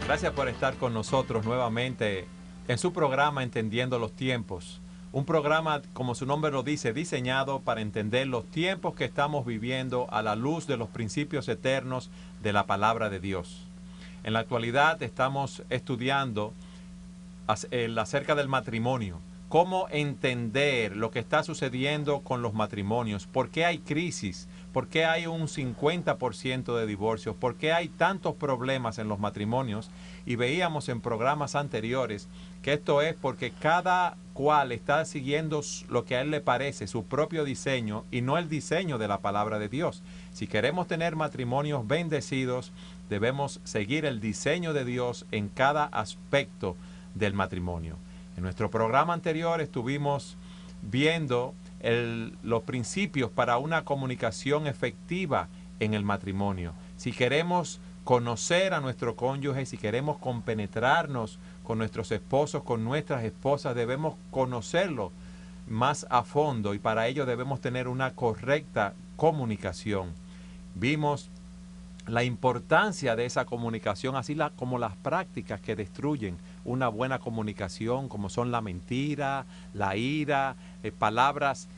Gracias por estar con nosotros nuevamente en su programa Entendiendo los Tiempos. Un programa, como su nombre lo dice, diseñado para entender los tiempos que estamos viviendo a la luz de los principios eternos de la palabra de Dios. En la actualidad estamos estudiando acerca del matrimonio. Cómo entender lo que está sucediendo con los matrimonios. ¿Por qué hay crisis? ¿Por qué hay un 50% de divorcios? ¿Por qué hay tantos problemas en los matrimonios? Y veíamos en programas anteriores que esto es porque cada cual está siguiendo lo que a él le parece, su propio diseño y no el diseño de la palabra de Dios. Si queremos tener matrimonios bendecidos, debemos seguir el diseño de Dios en cada aspecto del matrimonio. En nuestro programa anterior estuvimos viendo los principios para una comunicación efectiva en el matrimonio. Si queremos conocer a nuestro cónyuge, si queremos compenetrarnos con nuestros esposos, con nuestras esposas, debemos conocerlo más a fondo y para ello debemos tener una correcta comunicación. Vimos la importancia de esa comunicación, así como las prácticas que destruyen una buena comunicación, como son la mentira, la ira, palabras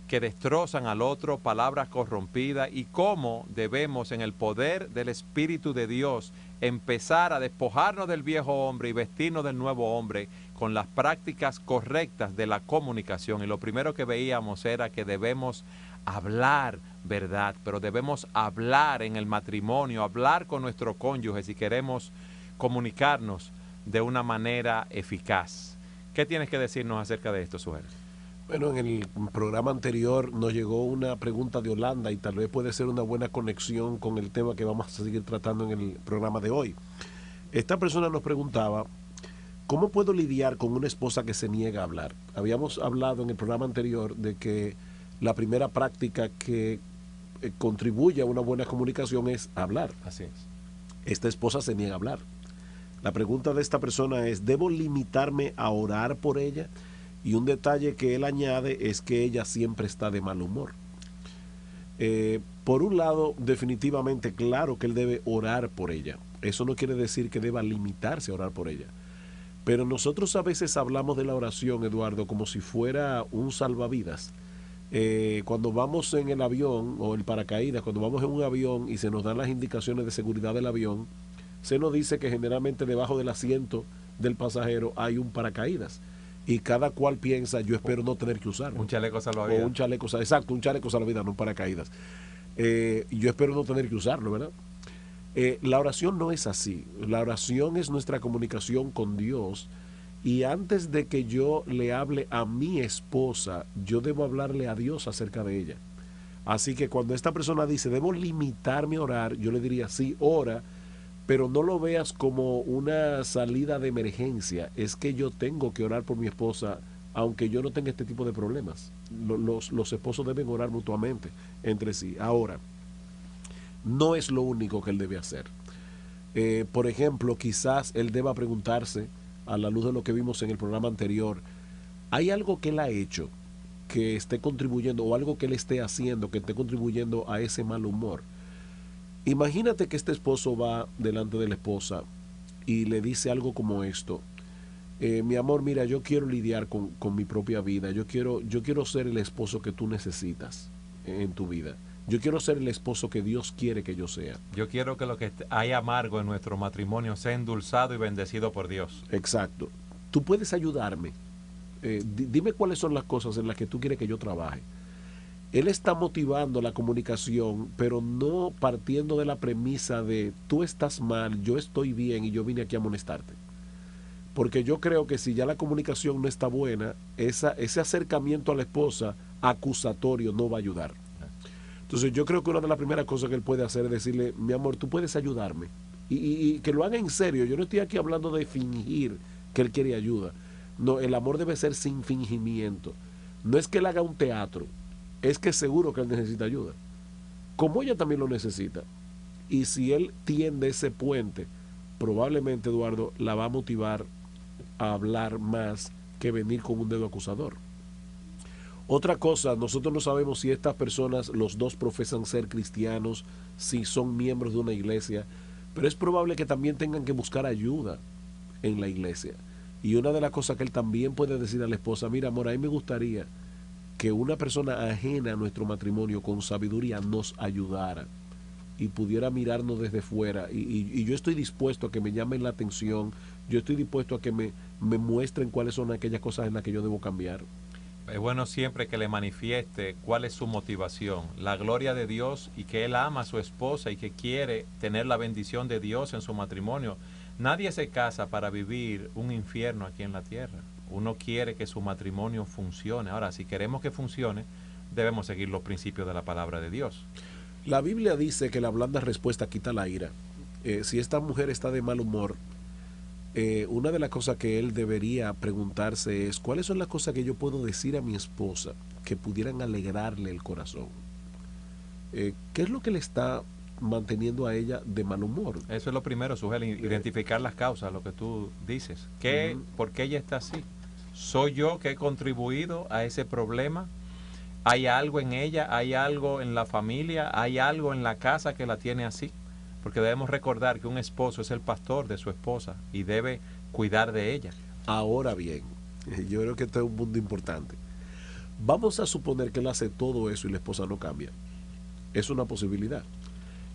que destrozan al otro, palabras corrompidas, y cómo debemos, en el poder del Espíritu de Dios, empezar a despojarnos del viejo hombre y vestirnos del nuevo hombre con las prácticas correctas de la comunicación. Y lo primero que veíamos era que debemos hablar verdad, pero debemos hablar en el matrimonio, hablar con nuestro cónyuge si queremos comunicarnos de una manera eficaz. ¿Qué tienes que decirnos acerca de esto, Suher? Bueno, en el programa anterior nos llegó una pregunta de Holanda y tal vez puede ser una buena conexión con el tema que vamos a seguir tratando en el programa de hoy. Esta persona nos preguntaba, ¿cómo puedo lidiar con una esposa que se niega a hablar? Habíamos hablado en el programa anterior de que la primera práctica que contribuye a una buena comunicación es hablar. Así es. Esta esposa se niega a hablar. La pregunta de esta persona es, ¿debo limitarme a orar por ella? Y un detalle que él añade es que ella siempre está de mal humor. Por un lado, definitivamente, claro que él debe orar por ella. Eso no quiere decir que deba limitarse a orar por ella. Pero nosotros a veces hablamos de la oración, Eduardo, como si fuera un salvavidas. Cuando vamos en el avión o el paracaídas, cuando vamos en un avión y se nos dan las indicaciones de seguridad del avión, se nos dice que generalmente debajo del asiento del pasajero hay un paracaídas. Y cada cual piensa, yo espero no tener que usarlo. Un chaleco salvavidas. O un chaleco, exacto, un chaleco salvavidas, no un paracaídas. Yo espero no tener que usarlo, ¿verdad? La oración no es así. La oración es nuestra comunicación con Dios. Y antes de que yo le hable a mi esposa, yo debo hablarle a Dios acerca de ella. Así que cuando esta persona dice, debo limitarme a orar, yo le diría, sí, ora, pero no lo veas como una salida de emergencia. Es que yo tengo que orar por mi esposa, aunque yo no tenga este tipo de problemas. Los esposos deben orar mutuamente entre sí. Ahora, no es lo único que él debe hacer. Por ejemplo, quizás él deba preguntarse, a la luz de lo que vimos en el programa anterior, ¿hay algo que él ha hecho que esté contribuyendo, o algo que él esté haciendo que esté contribuyendo a ese mal humor? Imagínate que este esposo va delante de la esposa y le dice algo como esto: mi amor, mira, yo quiero lidiar con mi propia vida, yo quiero ser el esposo que tú necesitas en tu vida, yo quiero ser el esposo que Dios quiere que yo sea. Yo quiero que lo que hay amargo en nuestro matrimonio sea endulzado y bendecido por Dios. Exacto. Tú puedes ayudarme. Dime cuáles son las cosas en las que tú quieres que yo trabaje. Él está motivando la comunicación, pero no partiendo de la premisa de tú estás mal, yo estoy bien y yo vine aquí a amonestarte. Porque yo creo que si ya la comunicación no está buena, ese acercamiento a la esposa acusatorio no va a ayudar. Entonces yo creo que una de las primeras cosas que él puede hacer es decirle, mi amor, tú puedes ayudarme. Y que lo haga en serio. Yo no estoy aquí hablando de fingir que él quiere ayuda. No, el amor debe ser sin fingimiento. No es que él haga un teatro, es que seguro que él necesita ayuda, como ella también lo necesita. Y si él tiende ese puente, probablemente, Eduardo, la va a motivar a hablar más que venir con un dedo acusador. Otra cosa, nosotros no sabemos si estas personas, los dos profesan ser cristianos, si son miembros de una iglesia, pero es probable que también tengan que buscar ayuda en la iglesia. Y una de las cosas que él también puede decir a la esposa, mira amor, a mí me gustaría que una persona ajena a nuestro matrimonio con sabiduría nos ayudara y pudiera mirarnos desde fuera. Y yo estoy dispuesto a que me llamen la atención, yo estoy dispuesto a que me muestren cuáles son aquellas cosas en las que yo debo cambiar. Es bueno siempre que le manifieste cuál es su motivación, la gloria de Dios, y que él ama a su esposa y que quiere tener la bendición de Dios en su matrimonio. Nadie se casa para vivir un infierno aquí en la tierra. Uno quiere que su matrimonio funcione. Ahora, si queremos que funcione, debemos seguir los principios de la palabra de Dios. La Biblia dice que la blanda respuesta quita la ira. Si esta mujer está de mal humor, una de las cosas que él debería preguntarse es cuáles son las cosas que yo puedo decir a mi esposa que pudieran alegrarle el corazón. ¿Qué es lo que le está manteniendo a ella de mal humor? Eso es lo primero, Sugel, identificar las causas, lo que tú dices. ¿Por qué ella está así? ¿Soy yo que he contribuido a ese problema? ¿Hay algo en ella? ¿Hay algo en la familia? ¿Hay algo en la casa que la tiene así? Porque debemos recordar que un esposo es el pastor de su esposa y debe cuidar de ella. Ahora bien, yo creo que este es un punto importante. Vamos a suponer que él hace todo eso y la esposa no cambia. Es una posibilidad.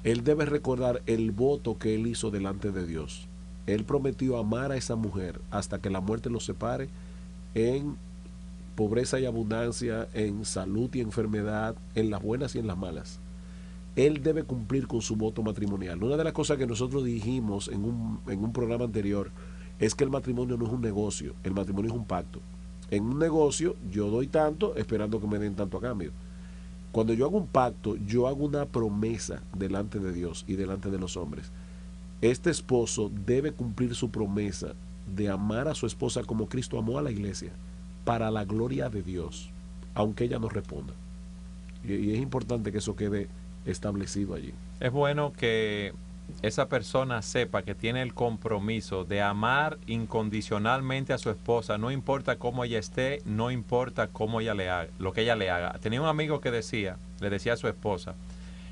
Él debe recordar el voto que él hizo delante de Dios. Él prometió amar a esa mujer hasta que la muerte los separe, en pobreza y abundancia, en salud y enfermedad, en las buenas y en las malas. Él debe cumplir con su voto matrimonial. Una de las cosas que nosotros dijimos en un programa anterior es que el matrimonio no es un negocio, el matrimonio es un pacto. En un negocio yo doy tanto esperando que me den tanto a cambio. Cuando yo hago un pacto, yo hago una promesa delante de Dios y delante de los hombres. Este esposo debe cumplir su promesa de amar a su esposa como Cristo amó a la iglesia, para la gloria de Dios, aunque ella no responda. Y es importante que eso quede establecido allí. Es bueno que esa persona sepa que tiene el compromiso de amar incondicionalmente a su esposa, no importa cómo ella esté, no importa cómo ella le haga, lo que ella le haga. Tenía un amigo que le decía a su esposa,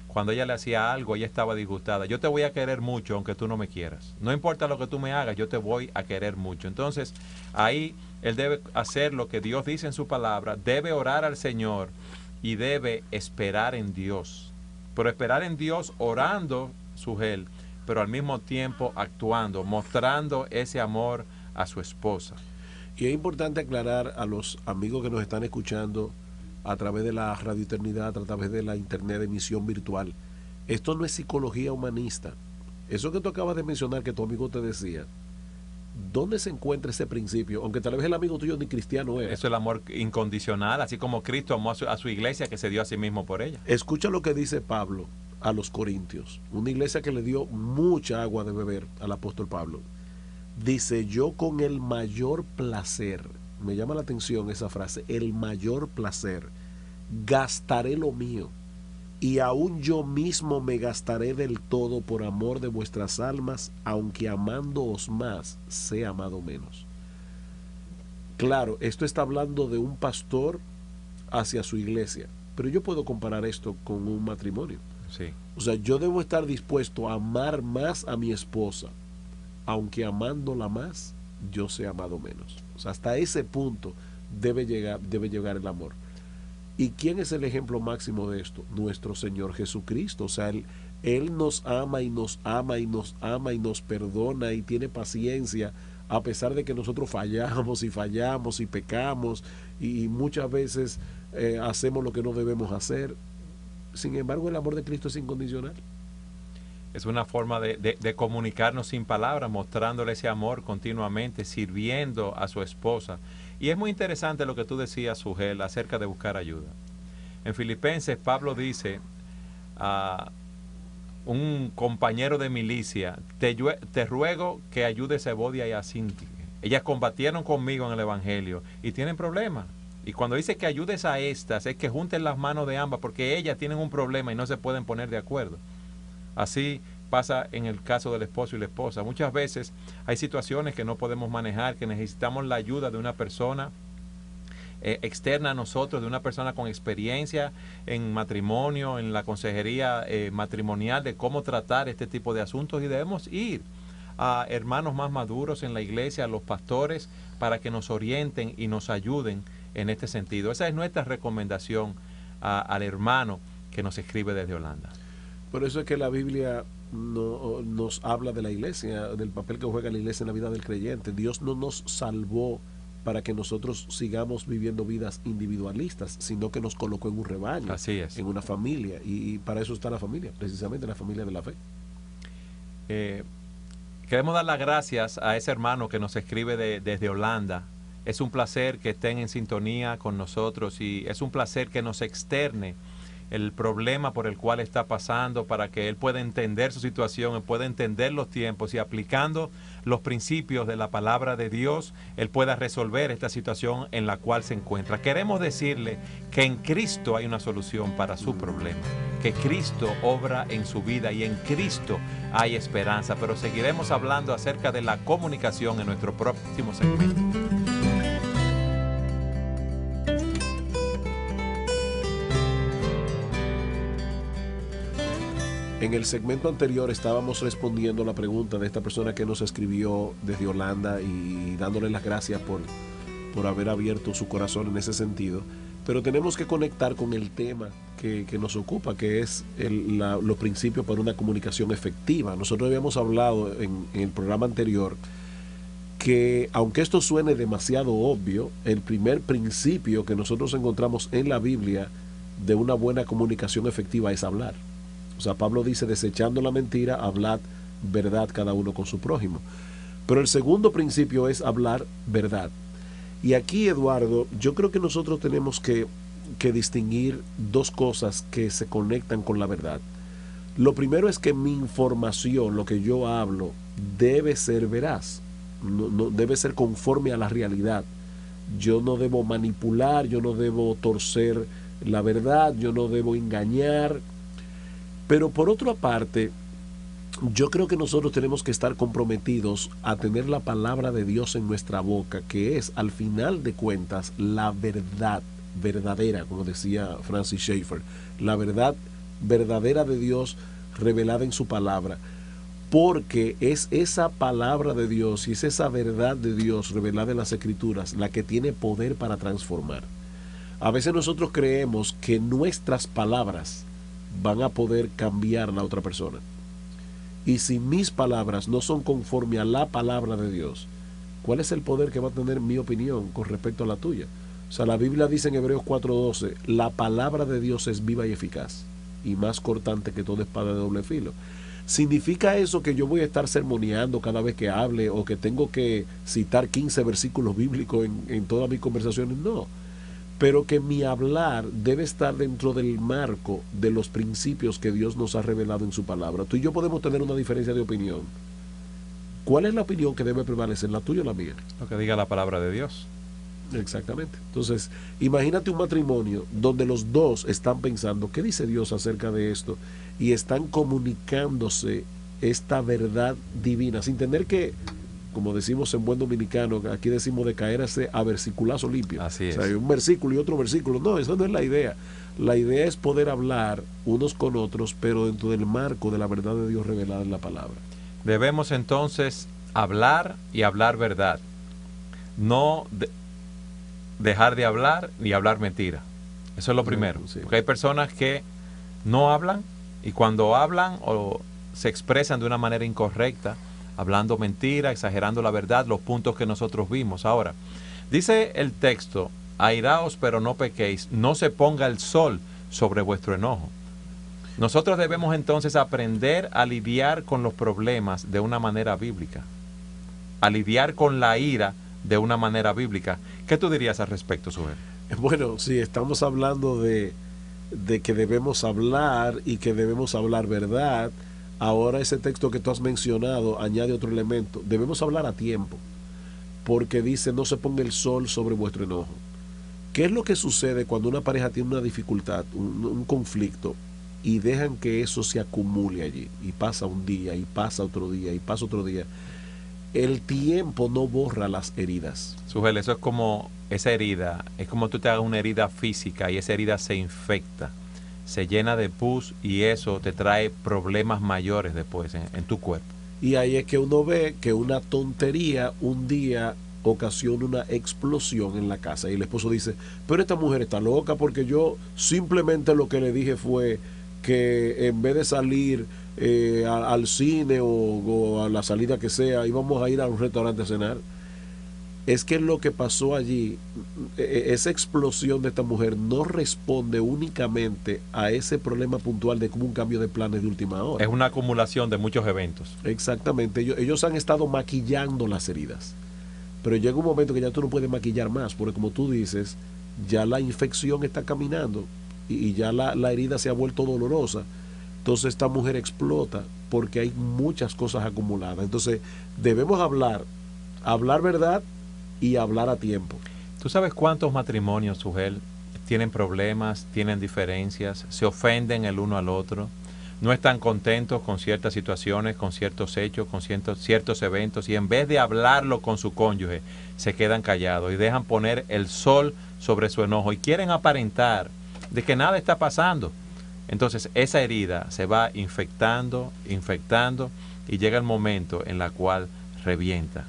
cuando ella le hacía algo, ella estaba disgustada, yo te voy a querer mucho aunque tú no me quieras. No importa lo que tú me hagas, yo te voy a querer mucho. Entonces, ahí él debe hacer lo que Dios dice en su palabra, debe orar al Señor y debe esperar en Dios. Pero esperar en Dios orando, Sugel, pero al mismo tiempo actuando, mostrando ese amor a su esposa. Y es importante aclarar a los amigos que nos están escuchando a través de la Radio Eternidad, a través de la internet de emisión virtual. Esto no es psicología humanista. Eso que tú acabas de mencionar, que tu amigo te decía, ¿dónde se encuentra ese principio? Aunque tal vez el amigo tuyo ni cristiano es. Eso es el amor incondicional, así como Cristo amó a su iglesia, que se dio a sí mismo por ella. Escucha lo que dice Pablo a los Corintios, una iglesia que le dio mucha agua de beber al apóstol Pablo. Dice, yo con el mayor placer, me llama la atención esa frase, el mayor placer, gastaré lo mío, y aún yo mismo me gastaré del todo por amor de vuestras almas, aunque amándoos más, sea amado menos. Claro, esto está hablando de un pastor hacia su iglesia, pero yo puedo comparar esto con un matrimonio. Sí. O sea, yo debo estar dispuesto a amar más a mi esposa, aunque amándola más, yo sea amado menos. O sea, hasta ese punto debe llegar el amor. ¿Y quién es el ejemplo máximo de esto? Nuestro Señor Jesucristo. O sea, Él nos ama y nos ama y nos ama y nos perdona y tiene paciencia, a pesar de que nosotros fallamos y pecamos y muchas veces hacemos lo que no debemos hacer. Sin embargo, el amor de Cristo es incondicional. Es una forma de comunicarnos sin palabras, mostrándole ese amor continuamente, sirviendo a su esposa. Y es muy interesante lo que tú decías, Sugel, acerca de buscar ayuda. En Filipenses, Pablo dice a un compañero de milicia, te ruego que ayudes a Evodia y a Sintique. Ellas combatieron conmigo en el Evangelio y tienen problemas. Y cuando dice que ayudes a estas, es que junten las manos de ambas, porque ellas tienen un problema y no se pueden poner de acuerdo. Así pasa en el caso del esposo y la esposa. Muchas veces hay situaciones que no podemos manejar, que necesitamos la ayuda de una persona externa a nosotros, de una persona con experiencia en matrimonio, en la consejería matrimonial, de cómo tratar este tipo de asuntos, y debemos ir a hermanos más maduros en la iglesia, a los pastores, para que nos orienten y nos ayuden en este sentido. Esa es nuestra recomendación al hermano que nos escribe desde Holanda. Por eso es que la Biblia nos habla de la iglesia, del papel que juega la iglesia en la vida del creyente. Dios no nos salvó para que nosotros sigamos viviendo vidas individualistas, sino que nos colocó en un rebaño, así es, en una familia, y para eso está la familia, precisamente la familia de la fe. Queremos dar las gracias a ese hermano que nos escribe desde Holanda. Es un placer que estén en sintonía con nosotros, y es un placer que nos externe el problema por el cual está pasando, para que él pueda entender su situación, él pueda entender los tiempos, y aplicando los principios de la palabra de Dios, él pueda resolver esta situación en la cual se encuentra. Queremos decirle que en Cristo hay una solución para su problema, que Cristo obra en su vida y en Cristo hay esperanza, pero seguiremos hablando acerca de la comunicación en nuestro próximo segmento. En el segmento anterior estábamos respondiendo la pregunta de esta persona que nos escribió desde Holanda y dándole las gracias por haber abierto su corazón en ese sentido. Pero tenemos que conectar con el tema que nos ocupa, que es los principios para una comunicación efectiva. Nosotros habíamos hablado en el programa anterior que, aunque esto suene demasiado obvio, el primer principio que nosotros encontramos en la Biblia de una buena comunicación efectiva es hablar. O sea, Pablo dice, desechando la mentira, hablad verdad cada uno con su prójimo. Pero el segundo principio es hablar verdad. Y aquí, Eduardo, yo creo que nosotros tenemos que distinguir dos cosas que se conectan con la verdad. Lo primero es que mi información, lo que yo hablo, debe ser veraz. No debe ser conforme a la realidad. Yo no debo manipular, yo no debo torcer la verdad, yo no debo engañar. Pero por otra parte, yo creo que nosotros tenemos que estar comprometidos a tener la palabra de Dios en nuestra boca, que es, al final de cuentas, la verdad verdadera, como decía Francis Schaeffer, la verdad verdadera de Dios revelada en su palabra, porque es esa palabra de Dios y es esa verdad de Dios revelada en las Escrituras la que tiene poder para transformar. A veces nosotros creemos que nuestras palabras van a poder cambiar a la otra persona. Y si mis palabras no son conforme a la palabra de Dios, ¿cuál es el poder que va a tener mi opinión con respecto a la tuya? O sea, la Biblia dice en Hebreos 4:12, la palabra de Dios es viva y eficaz, y más cortante que toda espada de doble filo. ¿Significa eso que yo voy a estar sermoneando cada vez que hable, o que tengo que citar 15 versículos bíblicos en todas mis conversaciones? No. Pero que mi hablar debe estar dentro del marco de los principios que Dios nos ha revelado en su palabra. Tú y yo podemos tener una diferencia de opinión. ¿Cuál es la opinión que debe prevalecer, la tuya o la mía? Lo que diga la palabra de Dios. Exactamente. Entonces, imagínate un matrimonio donde los dos están pensando, ¿qué dice Dios acerca de esto? Y están comunicándose esta verdad divina, sin tener que, como decimos en buen dominicano, aquí decimos de caerse a versiculazo limpio. Así es. O sea, hay un versículo y otro versículo. No, esa no es la idea. La idea es poder hablar unos con otros, pero dentro del marco de la verdad de Dios revelada en la palabra. Debemos entonces hablar y hablar verdad. No dejar de hablar ni hablar mentira. Eso es lo primero. Sí. Porque hay personas que no hablan, y cuando hablan o se expresan de una manera incorrecta, hablando mentira, exagerando la verdad, los puntos que nosotros vimos. Ahora, dice el texto, airaos pero no pequéis, no se ponga el sol sobre vuestro enojo. Nosotros debemos entonces aprender a lidiar con los problemas de una manera bíblica, a lidiar con la ira de una manera bíblica. ¿Qué tú dirías al respecto, Suher? Bueno, sí, estamos hablando de que debemos hablar y que debemos hablar verdad. Ahora ese texto que tú has mencionado añade otro elemento. Debemos hablar a tiempo, porque dice, no se ponga el sol sobre vuestro enojo. ¿Qué es lo que sucede cuando una pareja tiene una dificultad, un conflicto, y dejan que eso se acumule allí? Y pasa un día, y pasa otro día, y pasa otro día. El tiempo no borra las heridas. Sujel, eso es como esa herida es como tú te hagas una herida física y esa herida se infecta, se llena de pus y eso te trae problemas mayores después en tu cuerpo. Y ahí es que uno ve que una tontería un día ocasiona una explosión en la casa. Y el esposo dice, pero esta mujer está loca porque yo simplemente lo que le dije fue que en vez de salir al cine o a la salida que sea, íbamos a ir a un restaurante a cenar. Es que lo que pasó allí, esa explosión de esta mujer no responde únicamente a ese problema puntual de como un cambio de planes de última hora. Es una acumulación de muchos eventos. Exactamente, ellos han estado maquillando las heridas, pero llega un momento que ya tú no puedes maquillar más, porque como tú dices, ya la infección está caminando y ya la herida se ha vuelto dolorosa. Entonces esta mujer explota porque hay muchas cosas acumuladas. Entonces debemos hablar verdad y hablar a tiempo. ¿Tú sabes cuántos matrimonios, Sugel, tienen problemas, tienen diferencias, se ofenden el uno al otro, no están contentos con ciertas situaciones, con ciertos hechos, con ciertos eventos, y en vez de hablarlo con su cónyuge, se quedan callados y dejan poner el sol sobre su enojo y quieren aparentar de que nada está pasando? Entonces esa herida se va infectando y llega el momento en la cual revienta.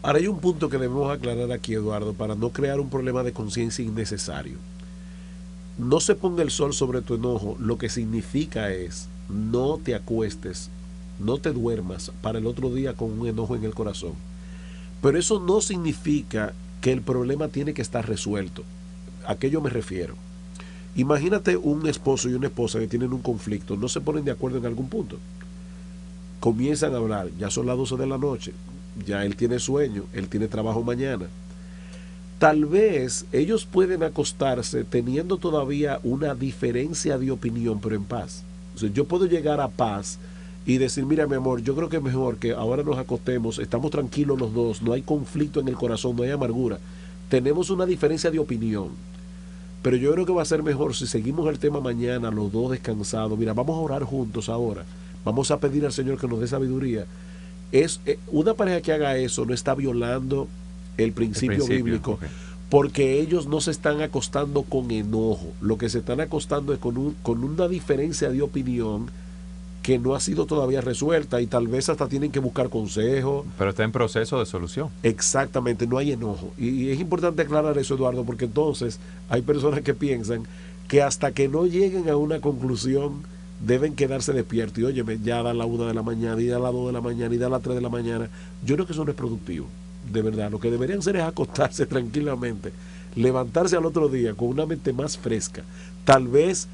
Ahora hay un punto que debemos aclarar aquí, Eduardo, para no crear un problema de conciencia innecesario. No se ponga el sol sobre tu enojo, lo que significa es no te acuestes, no te duermas para el otro día con un enojo en el corazón. Pero eso no significa que el problema tiene que estar resuelto. ¿A qué yo me refiero? Imagínate un esposo y una esposa que tienen un conflicto, no se ponen de acuerdo en algún punto. Comienzan a hablar, ya son las 12 de la noche, ya él tiene sueño, él tiene trabajo mañana. Tal vez ellos pueden acostarse teniendo todavía una diferencia de opinión, pero en paz. O sea, yo puedo llegar a paz y decir, mira mi amor, yo creo que es mejor que ahora nos acostemos, estamos tranquilos los dos, no hay conflicto en el corazón, no hay amargura. Tenemos una diferencia de opinión, pero yo creo que va a ser mejor si seguimos el tema mañana, los dos descansados. Mira, vamos a orar juntos ahora, vamos a pedir al Señor que nos dé sabiduría. Una pareja que haga eso no está violando el principio bíblico, okay, porque ellos no se están acostando con enojo, lo que se están acostando es con una diferencia de opinión que no ha sido todavía resuelta y tal vez hasta tienen que buscar consejo. Pero está en proceso de solución. Exactamente, no hay enojo. Y es importante aclarar eso, Eduardo, porque entonces hay personas que piensan que hasta que no lleguen a una conclusión deben quedarse despiertos y óyeme, ya da la 1 de la mañana y da la 2 de la mañana y da la 3 de la mañana. Yo creo que eso no es productivo, de verdad. Lo que deberían hacer es acostarse tranquilamente, levantarse al otro día con una mente más fresca, tal vez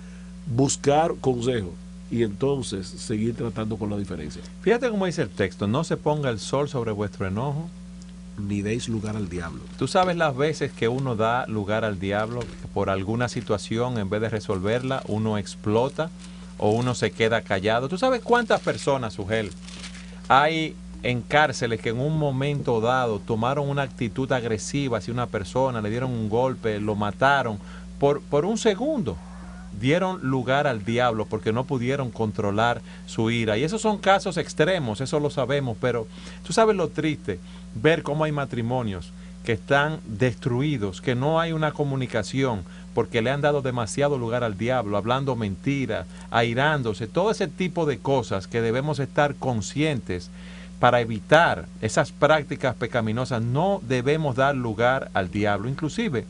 buscar consejo y entonces seguir tratando con la diferencia. Fíjate cómo dice el texto, no se ponga el sol sobre vuestro enojo, ni deis lugar al diablo. Tú sabes las veces que uno da lugar al diablo, que por alguna situación en vez de resolverla uno explota o uno se queda callado. ¿Tú sabes cuántas personas, Sugel, hay en cárceles que en un momento dado tomaron una actitud agresiva hacia una persona, le dieron un golpe, lo mataron, por un segundo dieron lugar al diablo porque no pudieron controlar su ira? Y esos son casos extremos, eso lo sabemos, pero tú sabes lo triste, ver cómo hay matrimonios que están destruidos, que no hay una comunicación, porque le han dado demasiado lugar al diablo, hablando mentiras, airándose, todo ese tipo de cosas que debemos estar conscientes para evitar esas prácticas pecaminosas. No debemos dar lugar al diablo. Inclusive,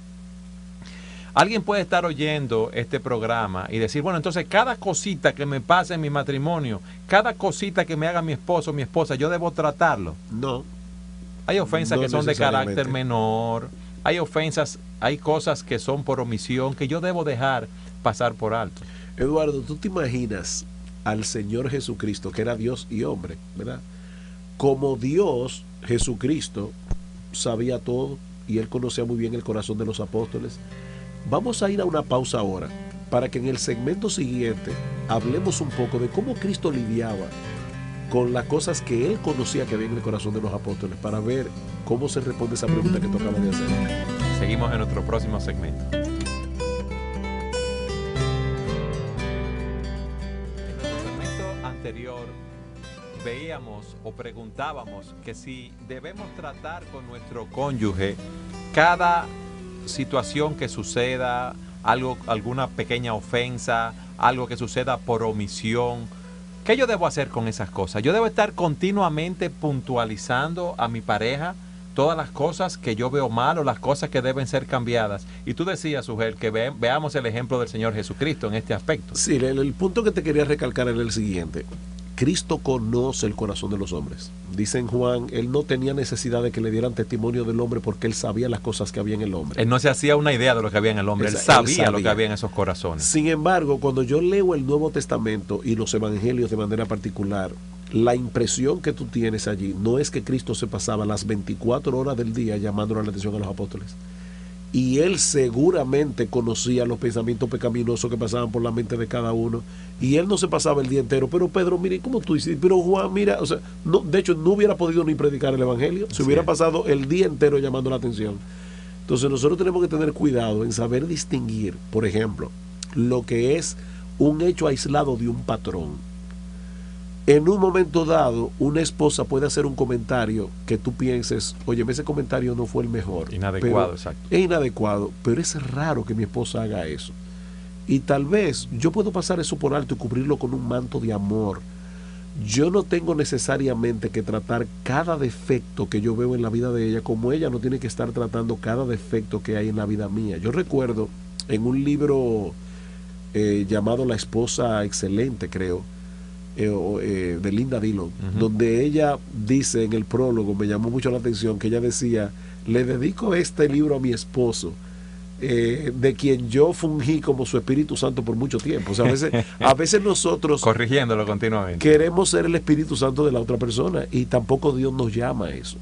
alguien puede estar oyendo este programa y decir, bueno, entonces cada cosita que me pase en mi matrimonio, cada cosita que me haga mi esposo o mi esposa, ¿yo debo tratarlo? No. Hay ofensas que son de carácter menor, hay ofensas, hay cosas que son por omisión que yo debo dejar pasar por alto. Eduardo, ¿tú te imaginas al Señor Jesucristo, que era Dios y hombre, ¿verdad? Como Dios, Jesucristo sabía todo y Él conocía muy bien el corazón de los apóstoles. Vamos a ir a una pausa ahora para que en el segmento siguiente hablemos un poco de cómo Cristo lidiaba con las cosas que Él conocía que había en el corazón de los apóstoles, para ver cómo se responde esa pregunta que tú acabas de hacer. Seguimos en nuestro próximo segmento. En nuestro segmento anterior veíamos o preguntábamos que si debemos tratar con nuestro cónyuge cada situación que suceda, algo, alguna pequeña ofensa, algo que suceda por omisión, ¿qué yo debo hacer con esas cosas? Yo debo estar continuamente puntualizando a mi pareja todas las cosas que yo veo mal o las cosas que deben ser cambiadas. Y tú decías, Sugel, que veamos el ejemplo del Señor Jesucristo en este aspecto. Sí, el punto que te quería recalcar era el siguiente. Cristo conoce el corazón de los hombres. Dice en Juan, él no tenía necesidad de que le dieran testimonio del hombre porque él sabía las cosas que había en el hombre. Él no se hacía una idea de lo que había en el hombre, él sabía lo que había en esos corazones. Sin embargo, cuando yo leo el Nuevo Testamento y los evangelios de manera particular, la impresión que tú tienes allí no es que Cristo se pasaba las 24 horas del día llamando la atención a los apóstoles. Y él seguramente conocía los pensamientos pecaminosos que pasaban por la mente de cada uno. Y él no se pasaba el día entero. Pero Pedro, mire, ¿cómo tú dices? Pero Juan, mira, o sea, no, de hecho no hubiera podido ni predicar el evangelio. Se hubiera pasado el día entero llamando la atención. Entonces nosotros tenemos que tener cuidado en saber distinguir, por ejemplo, lo que es un hecho aislado de un patrón. En un momento dado, una esposa puede hacer un comentario que tú pienses, oye, ese comentario no fue el mejor. Inadecuado, exacto. Es inadecuado, pero es raro que mi esposa haga eso. Y tal vez yo puedo pasar eso por alto y cubrirlo con un manto de amor. Yo no tengo necesariamente que tratar cada defecto que yo veo en la vida de ella, como ella no tiene que estar tratando cada defecto que hay en la vida mía. Yo recuerdo en un libro llamado La esposa excelente, creo, de Linda Dillon, donde ella dice en el prólogo, me llamó mucho la atención, que ella decía, le dedico este libro a mi esposo, de quien yo fungí como su Espíritu Santo por mucho tiempo. O sea, a veces nosotros corrigiéndolo continuamente queremos ser el Espíritu Santo de la otra persona y tampoco Dios nos llama a eso.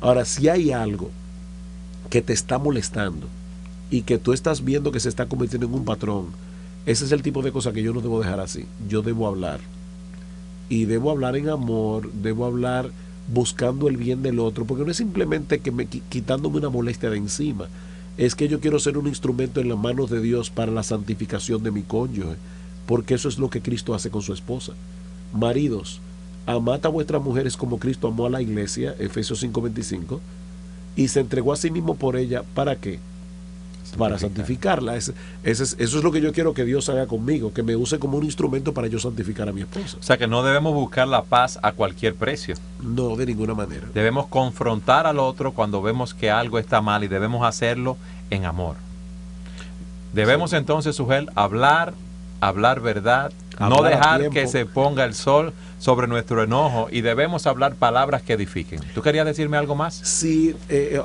Ahora, si hay algo que te está molestando y que tú estás viendo que se está convirtiendo en un patrón, ese es el tipo de cosas que yo no debo dejar así. Yo debo hablar. Y debo hablar en amor, debo hablar buscando el bien del otro, porque no es simplemente que quitándome una molestia de encima, es que yo quiero ser un instrumento en las manos de Dios para la santificación de mi cónyuge, porque eso es lo que Cristo hace con su esposa. Maridos, amad a vuestras mujeres como Cristo amó a la iglesia, Efesios 5:25, y se entregó a sí mismo por ella, ¿para qué? Para santificarla. Eso es lo que yo quiero que Dios haga conmigo, que me use como un instrumento para yo santificar a mi esposa. O sea que no debemos buscar la paz a cualquier precio. No, de ninguna manera. Debemos confrontar al otro cuando vemos que algo está mal y debemos hacerlo en amor. Debemos entonces, Sugel, hablar verdad, no dejar que se ponga el sol sobre nuestro enojo, y debemos hablar palabras que edifiquen. ¿Tú querías decirme algo más? Sí,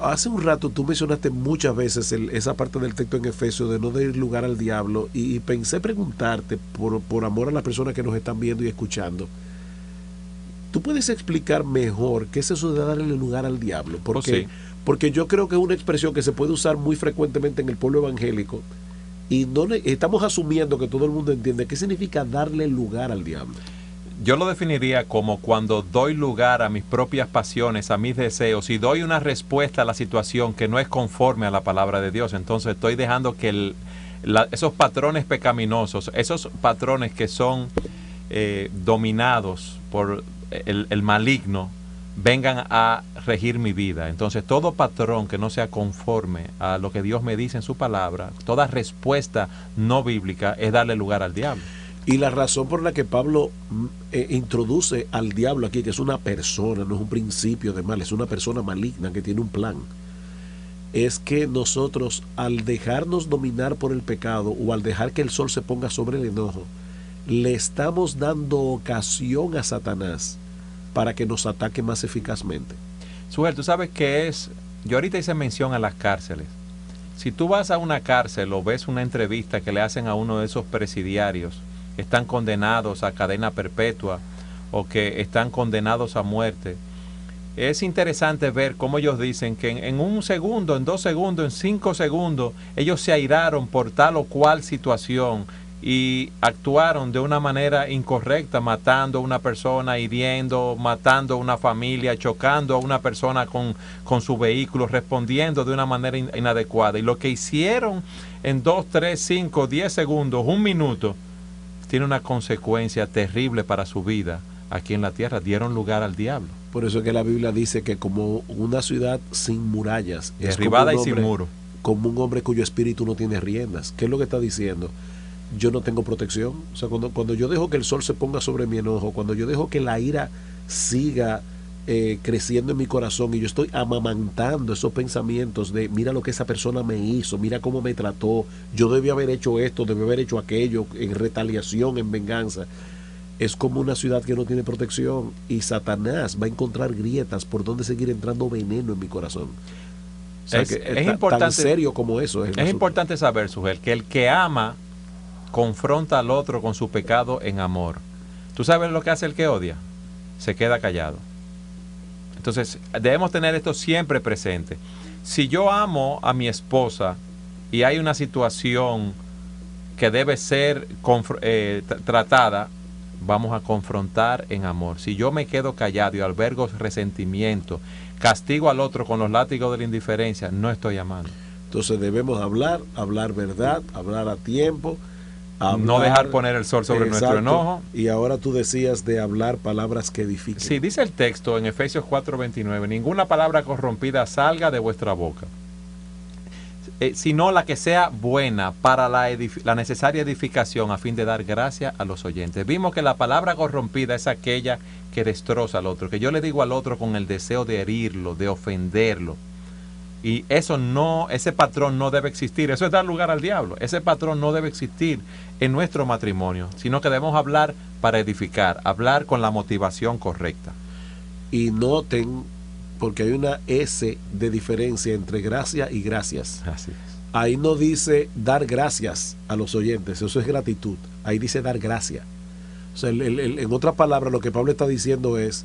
hace un rato tú mencionaste muchas veces esa parte del texto en Efesios de no dar lugar al diablo, y pensé preguntarte, por amor a las personas que nos están viendo y escuchando, ¿tú puedes explicar mejor qué es eso de darle lugar al diablo? Porque yo creo que es una expresión que se puede usar muy frecuentemente en el pueblo evangélico, y estamos asumiendo que todo el mundo entiende qué significa darle lugar al diablo. Yo lo definiría como cuando doy lugar a mis propias pasiones, a mis deseos, y doy una respuesta a la situación que no es conforme a la palabra de Dios. Entonces estoy dejando que esos patrones pecaminosos, esos patrones que son dominados por el maligno, vengan a regir mi vida. Entonces todo patrón que no sea conforme a lo que Dios me dice en su palabra, toda respuesta no bíblica, es darle lugar al diablo. Y la razón por la que Pablo introduce al diablo aquí, que es una persona, no es un principio de mal, es una persona maligna que tiene un plan, es que nosotros, al dejarnos dominar por el pecado o al dejar que el sol se ponga sobre el enojo, le estamos dando ocasión a Satanás para que nos ataque más eficazmente. Sugel, tú sabes qué es, yo ahorita hice mención a las cárceles. Si tú vas a una cárcel o ves una entrevista que le hacen a uno de esos presidiarios que están condenados a cadena perpetua o que están condenados a muerte, es interesante ver cómo ellos dicen que en 1 segundo, en 2 segundos, en 5 segundos, ellos se airaron por tal o cual situación y actuaron de una manera incorrecta, matando a una persona, hiriendo, matando a una familia, chocando a una persona con su vehículo, respondiendo de una manera inadecuada. Y lo que hicieron en 2, 3, 5, 10 segundos, 1 minuto, tiene una consecuencia terrible para su vida aquí en la tierra. Dieron lugar al diablo. Por eso es que la Biblia dice que como una ciudad sin murallas, derribada y sin muro, como un hombre cuyo espíritu no tiene riendas. ¿Qué es lo que está diciendo? Yo no tengo protección. O sea, cuando yo dejo que el sol se ponga sobre mi enojo, cuando yo dejo que la ira siga creciendo en mi corazón y yo estoy amamantando esos pensamientos de mira lo que esa persona me hizo, mira cómo me trató, yo debí haber hecho esto, debí haber hecho aquello, en retaliación, en venganza. Es como una ciudad que no tiene protección y Satanás va a encontrar grietas por donde seguir entrando veneno en mi corazón. O sea, es importante, tan serio como eso. Es importante saber, Sugel, que el que ama confronta al otro con su pecado en amor. ¿Tú sabes lo que hace el que odia? Se queda callado. Entonces, debemos tener esto siempre presente. Si yo amo a mi esposa y hay una situación que debe ser tratada, vamos a confrontar en amor. Si yo me quedo callado y albergo resentimiento, castigo al otro con los látigos de la indiferencia, no estoy amando. Entonces debemos hablar verdad, hablar a tiempo. No dejar poner el sol sobre nuestro enojo. Y ahora tú decías de hablar palabras que edifiquen. Sí, dice el texto en Efesios 4:29, ninguna palabra corrompida salga de vuestra boca, sino la que sea buena para la necesaria edificación a fin de dar gracia a los oyentes. Vimos que la palabra corrompida es aquella que destroza al otro, que yo le digo al otro con el deseo de herirlo, de ofenderlo. Y ese patrón no debe existir. Eso es dar lugar al diablo. Ese patrón no debe existir en nuestro matrimonio, sino que debemos hablar para edificar, hablar con la motivación correcta. Y noten, porque hay una S de diferencia entre gracia y gracias. Así es. Ahí no dice dar gracias a los oyentes, eso es gratitud. Ahí dice dar gracia. O sea, en otras palabras, lo que Pablo está diciendo es,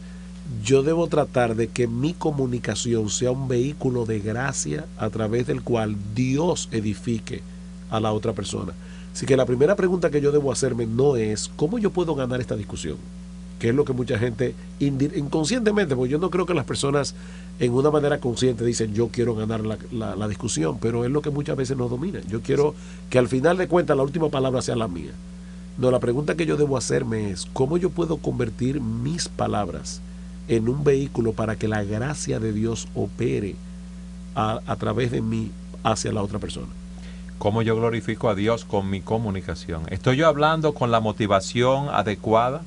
yo debo tratar de que mi comunicación sea un vehículo de gracia a través del cual Dios edifique a la otra persona. Así que la primera pregunta que yo debo hacerme no es ¿cómo yo puedo ganar esta discusión? Que es lo que mucha gente inconscientemente, porque yo no creo que las personas en una manera consciente dicen yo quiero ganar la discusión, pero es lo que muchas veces nos domina. Yo quiero que al final de cuentas la última palabra sea la mía. No, la pregunta que yo debo hacerme es ¿cómo yo puedo convertir mis palabras en un vehículo para que la gracia de Dios opere a través de mí hacia la otra persona? ¿Cómo yo glorifico a Dios con mi comunicación? ¿Estoy yo hablando con la motivación adecuada?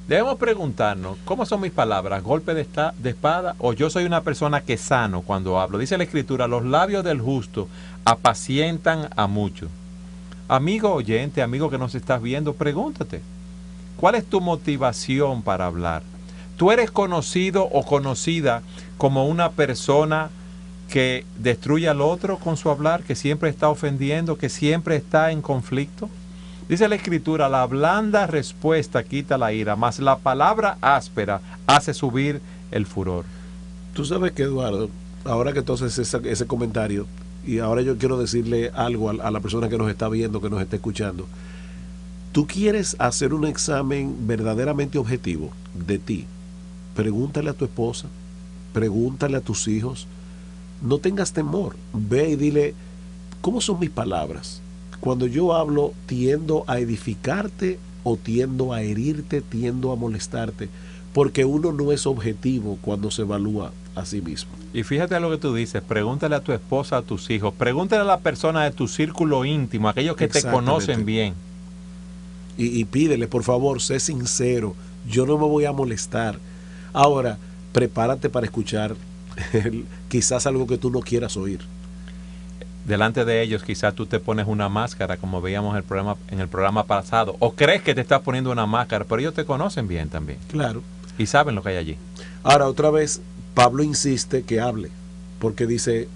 Debemos preguntarnos, ¿cómo son mis palabras? ¿Golpe de espada? ¿O yo soy una persona que sano cuando hablo? Dice la Escritura, los labios del justo apacientan a muchos. Amigo oyente, amigo que nos estás viendo, pregúntate, ¿cuál es tu motivación para hablar? ¿Tú eres conocido o conocida como una persona que destruye al otro con su hablar, que siempre está ofendiendo, que siempre está en conflicto? Dice la Escritura, la blanda respuesta quita la ira, mas la palabra áspera hace subir el furor. Tú sabes que, Eduardo, ahora que entonces ese comentario, y ahora yo quiero decirle algo a la persona que nos está viendo, que nos está escuchando. Tú quieres hacer un examen verdaderamente objetivo de ti. Pregúntale a tu esposa, pregúntale a tus hijos. No tengas temor. Ve y dile, ¿cómo son mis palabras? Cuando yo hablo, ¿tiendo a edificarte o tiendo a herirte, tiendo a molestarte? Porque uno no es objetivo cuando se evalúa a sí mismo. Y fíjate a lo que tú dices, pregúntale a tu esposa, a tus hijos, pregúntale a la persona de tu círculo íntimo, aquellos que te conocen bien. Y pídele, por favor, sé sincero, yo no me voy a molestar. Ahora, prepárate para escuchar quizás algo que tú no quieras oír. Delante de ellos quizás tú te pones una máscara, como veíamos en el programa pasado, o crees que te estás poniendo una máscara, pero ellos te conocen bien también. Claro. Y saben lo que hay allí. Ahora, otra vez, Pablo insiste que hable, porque dice,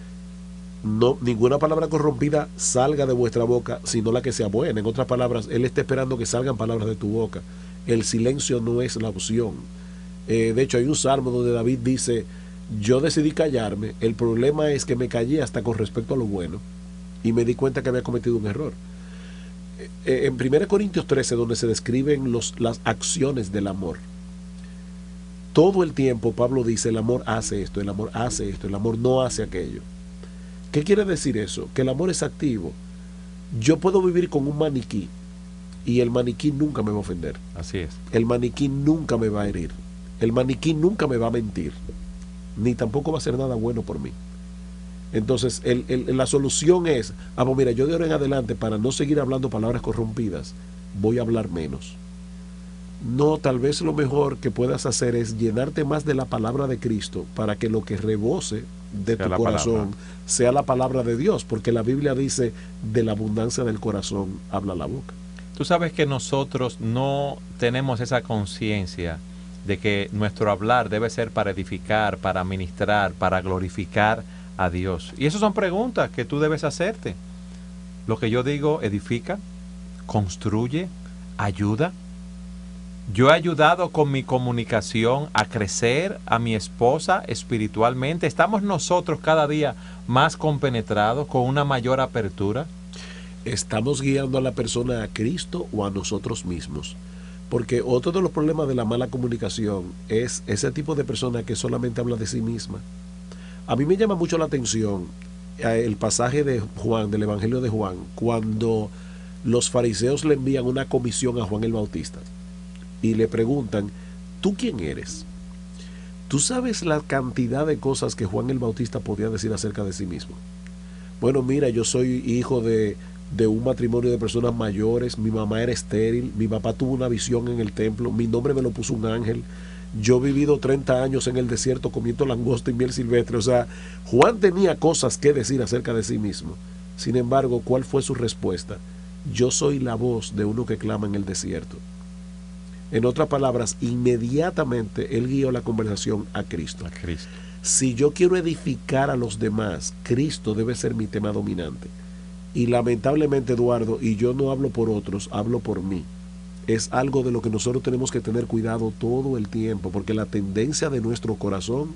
no, ninguna palabra corrompida salga de vuestra boca, sino la que sea buena. En otras palabras, él está esperando que salgan palabras de tu boca. El silencio no es la opción. De hecho, hay un salmo donde David dice, yo decidí callarme, el problema es que me callé hasta con respecto a lo bueno y me di cuenta que había cometido un error. En 1 Corintios 13, donde se describen las acciones del amor, todo el tiempo Pablo dice, el amor hace esto, el amor hace esto, el amor no hace aquello. ¿Qué quiere decir eso? Que el amor es activo. Yo puedo vivir con un maniquí y el maniquí nunca me va a ofender. Así es. El maniquí nunca me va a herir. El maniquí nunca me va a mentir. Ni tampoco va a hacer nada bueno por mí. Entonces, la solución es, pues mira, yo de ahora en adelante, para no seguir hablando palabras corrompidas, voy a hablar menos. No, tal vez lo mejor que puedas hacer es llenarte más de la palabra de Cristo para que lo que rebose de tu corazón sea la palabra de Dios, porque la Biblia dice, de la abundancia del corazón habla la boca. Tú sabes que nosotros no tenemos esa conciencia de que nuestro hablar debe ser para edificar, para ministrar, para glorificar a Dios. Y esas son preguntas que tú debes hacerte. Lo que yo digo edifica, construye, ayuda. Yo he ayudado con mi comunicación a crecer a mi esposa espiritualmente. ¿Estamos nosotros cada día más compenetrados, con una mayor apertura? ¿Estamos guiando a la persona a Cristo o a nosotros mismos? Porque otro de los problemas de la mala comunicación es ese tipo de persona que solamente habla de sí misma. A mí me llama mucho la atención el pasaje de Juan, del Evangelio de Juan, cuando los fariseos le envían una comisión a Juan el Bautista y le preguntan, ¿tú quién eres? ¿Tú sabes la cantidad de cosas que Juan el Bautista podía decir acerca de sí mismo? Bueno, mira, yo soy hijo de un matrimonio de personas mayores, mi mamá era estéril, mi papá tuvo una visión en el templo, mi nombre me lo puso un ángel, yo he vivido 30 años en el desierto comiendo langosta y miel silvestre. O sea, Juan tenía cosas que decir acerca de sí mismo. Sin embargo, ¿cuál fue su respuesta? Yo soy la voz de uno que clama en el desierto. En otras palabras, inmediatamente él guió la conversación a Cristo. Si yo quiero edificar a los demás, Cristo debe ser mi tema dominante. Y lamentablemente, Eduardo, y yo no hablo por otros, hablo por mí. Es algo de lo que nosotros tenemos que tener cuidado todo el tiempo, porque la tendencia de nuestro corazón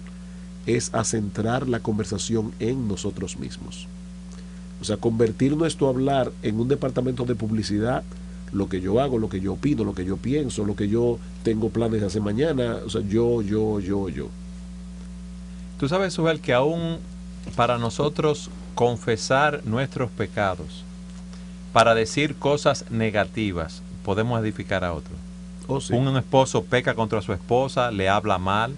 es a centrar la conversación en nosotros mismos. O sea, convertir nuestro hablar en un departamento de publicidad, lo que yo hago, lo que yo opino, lo que yo pienso, lo que yo tengo planes de hacer mañana, o sea, yo. Tú sabes, Suhel, que aún para nosotros confesar nuestros pecados, para decir cosas negativas, podemos edificar a otro. Oh, sí. Un esposo peca contra su esposa, le habla mal.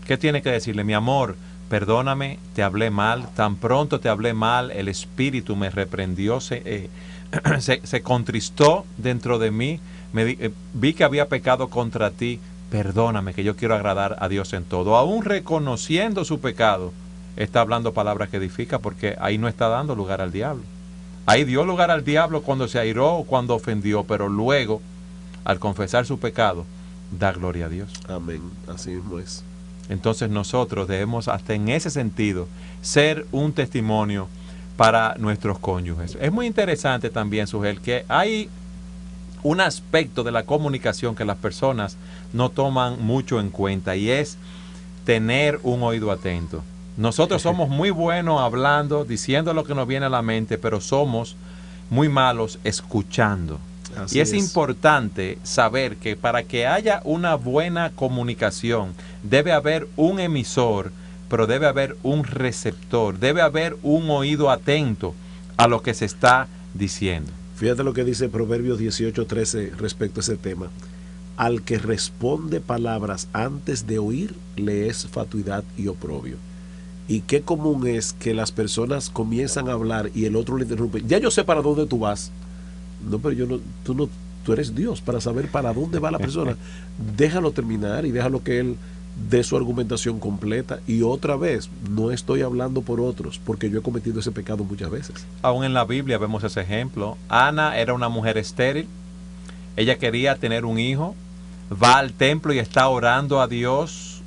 ¿Qué tiene que decirle? Mi amor, perdóname, te hablé mal. Tan pronto te hablé mal, el espíritu me reprendió, se contristó dentro de mí. Vi que había pecado contra ti. Perdóname, que yo quiero agradar a Dios en todo. Aún reconociendo su pecado, está hablando palabras que edifica, porque ahí no está dando lugar al diablo. Ahí dio lugar al diablo cuando se airó o cuando ofendió, pero luego, al confesar su pecado, da gloria a Dios. Amén, así mismo es. Entonces nosotros debemos, hasta en ese sentido, ser un testimonio para nuestros cónyuges. Es muy interesante también, Sujel, que hay un aspecto de la comunicación que las personas no toman mucho en cuenta, y es tener un oído atento. Nosotros somos muy buenos hablando, diciendo lo que nos viene a la mente, pero somos muy malos escuchando. Así y es importante saber que para que haya una buena comunicación debe haber un emisor, pero debe haber un receptor, debe haber un oído atento a lo que se está diciendo. Fíjate lo que dice Proverbios 18:13 respecto a ese tema. Al que responde palabras antes de oír, le es fatuidad y oprobio. Y qué común es que las personas comienzan a hablar y el otro le interrumpe. Ya yo sé para dónde tú vas. No, pero tú eres Dios para saber para dónde va la persona. Déjalo terminar y déjalo que él dé su argumentación completa. Y otra vez, no estoy hablando por otros, porque yo he cometido ese pecado muchas veces. Aún en la Biblia vemos ese ejemplo. Ana era una mujer estéril. Ella quería tener un hijo. Va al templo y está orando a Dios